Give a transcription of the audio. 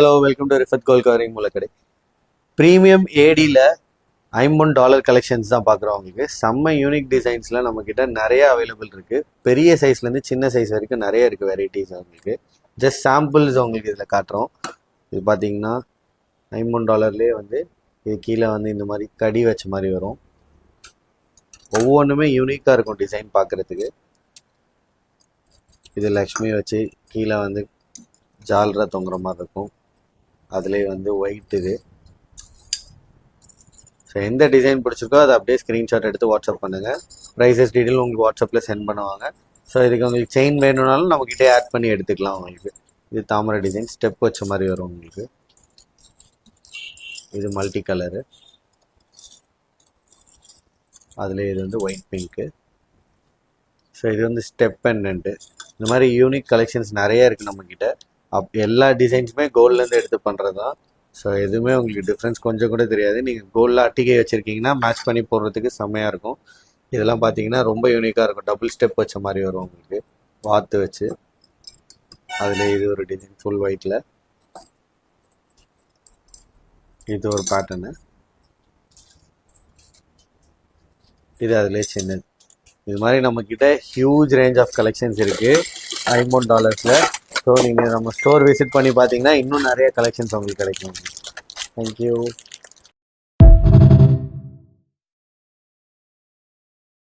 Hello, welcome to Rifath gold covering மூலக்கடை. Premium ஏடியில் $51 collections தான் பார்க்குறோம். உங்களுக்கு செம்ம யூனிக் டிசைன்ஸில் நம்மக்கிட்ட நிறைய அவைலபிள் இருக்குது. பெரிய சைஸ்லேருந்து சின்ன சைஸ் வரைக்கும் நிறைய இருக்குது வெரைட்டிஸ். உங்களுக்கு ஜஸ்ட் சாம்பிள்ஸ் உங்களுக்கு இதில் காட்டுறோம். இது பார்த்தீங்கன்னா $51 வந்து இது கீழே வந்து இந்த மாதிரி கடி வச்ச மாதிரி வரும். ஒவ்வொன்றுமே யூனிக்காக இருக்கும் டிசைன் பார்க்குறதுக்கு. இது லக்ஷ்மி வச்சு கீழே வந்து ஜாலராக தொங்குற மாதிரி இருக்கும். அதுலேயே வந்து ஒயிட் இது. ஸோ எந்த டிசைன் பிடிச்சிருக்கோ அதை அப்படியே ஸ்க்ரீன்ஷாட் எடுத்து வாட்ஸ்அப் பண்ணுங்கள். ப்ரைஸஸ் டீட்டெயில் உங்களுக்கு வாட்ஸ்அப்பில் சென்ட் பண்ணுவாங்க. ஸோ இதுக்கு உங்களுக்கு செயின் வேணும்னாலும் நம்மக்கிட்டே ஆட் பண்ணி எடுத்துக்கலாம். உங்களுக்கு இது தாமரை டிசைன் ஸ்டெப் வச்ச மாதிரி வரும். உங்களுக்கு இது மல்டி கலரு, அதுலேயே இது வந்து ஒயிட் பிங்க்கு. ஸோ இது வந்து ஸ்டெப் பெண்டன்ட்டு. இந்த மாதிரி யூனிக் கலெக்ஷன்ஸ் நிறைய இருக்குது நம்மக்கிட்ட. எல்லா டிசைன்ஸுமே கோல்ட்லேருந்து எடுத்து பண்ணுறது தான். ஸோ எதுவுமே உங்களுக்கு டிஃப்ரென்ஸ் கொஞ்சம் கூட தெரியாது. நீங்கள் கோல்டில் அட்டிகை வச்சுருக்கீங்கன்னா மேட்ச் பண்ணி போடுறதுக்கு செம்மையாக இருக்கும். இதெல்லாம் பார்த்தீங்கன்னா ரொம்ப யூனிக்காக இருக்கும். டபுள் ஸ்டெப் வச்ச மாதிரி வரும் உங்களுக்கு, வாத்து வச்சு. அதில் இது ஒரு டிசைன் ஃபுல் ஒயிட்டில், இது ஒரு பேட்டர்னு, இது அதிலே சின்னது. இது மாதிரி நம்மக்கிட்ட ஹியூஜ் ரேஞ்ச் ஆஃப் கலெக்ஷன்ஸ் இருக்குது $51. ஸோ நீங்கள் நம்ம ஸ்டோர் விசிட் பண்ணி பார்த்தீங்கன்னா இன்னும் நிறைய கலெக்ஷன்ஸ் உங்களுக்கு கிடைக்கும். தேங்க்யூ.